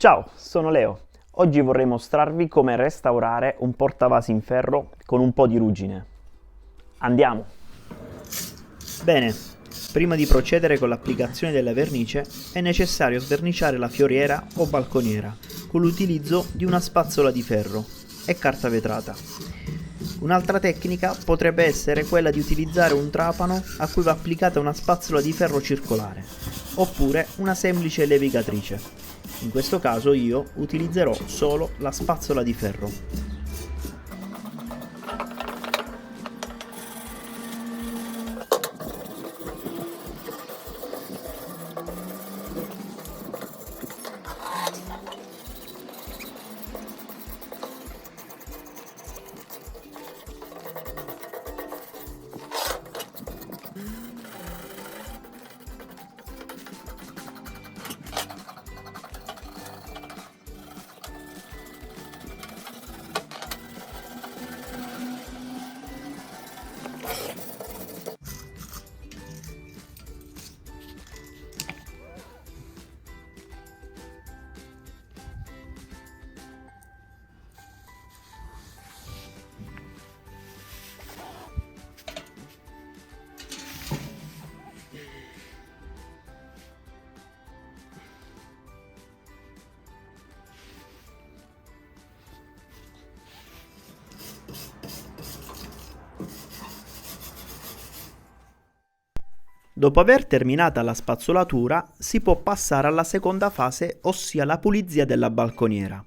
Ciao, sono Leo. Oggi vorrei mostrarvi come restaurare un portavasi in ferro con un po' di ruggine. Andiamo! Bene, prima di procedere con l'applicazione della vernice è necessario sverniciare la fioriera o balconiera con l'utilizzo di una spazzola di ferro e carta vetrata. Un'altra tecnica potrebbe essere quella di utilizzare un trapano a cui va applicata una spazzola di ferro circolare, oppure una semplice levigatrice. In questo caso io utilizzerò solo la spazzola di ferro. Dopo aver terminata la spazzolatura, si può passare alla seconda fase, ossia la pulizia della balconiera.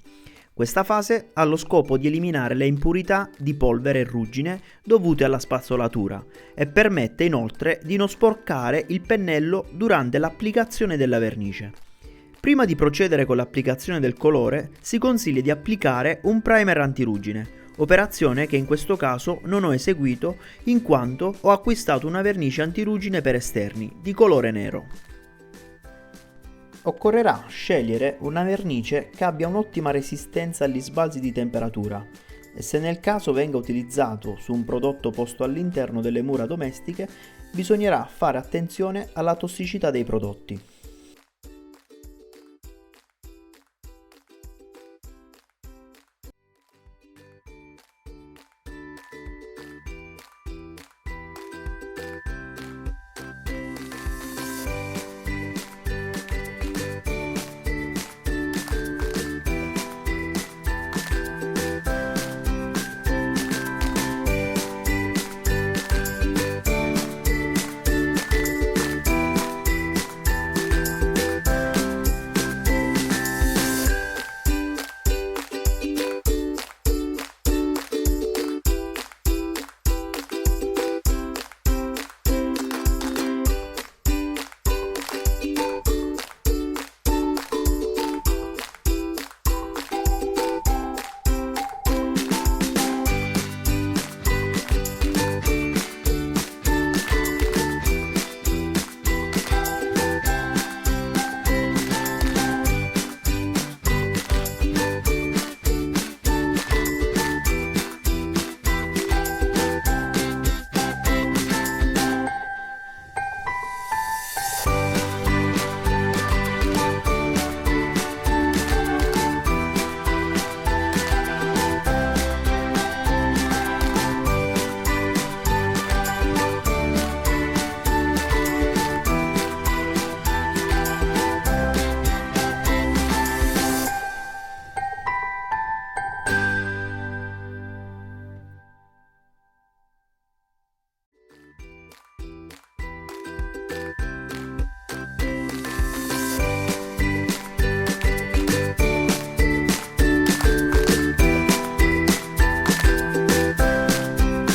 Questa fase ha lo scopo di eliminare le impurità di polvere e ruggine dovute alla spazzolatura e permette inoltre di non sporcare il pennello durante l'applicazione della vernice. Prima di procedere con l'applicazione del colore, si consiglia di applicare un primer antiruggine, operazione che in questo caso non ho eseguito in quanto ho acquistato una vernice antiruggine per esterni di colore nero. Occorrerà scegliere una vernice che abbia un'ottima resistenza agli sbalzi di temperatura e se nel caso venga utilizzato su un prodotto posto all'interno delle mura domestiche, bisognerà fare attenzione alla tossicità dei prodotti.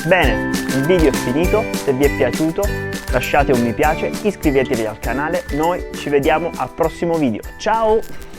Bene, il video è finito, se vi è piaciuto lasciate un mi piace, iscrivetevi al canale, noi ci vediamo al prossimo video, ciao!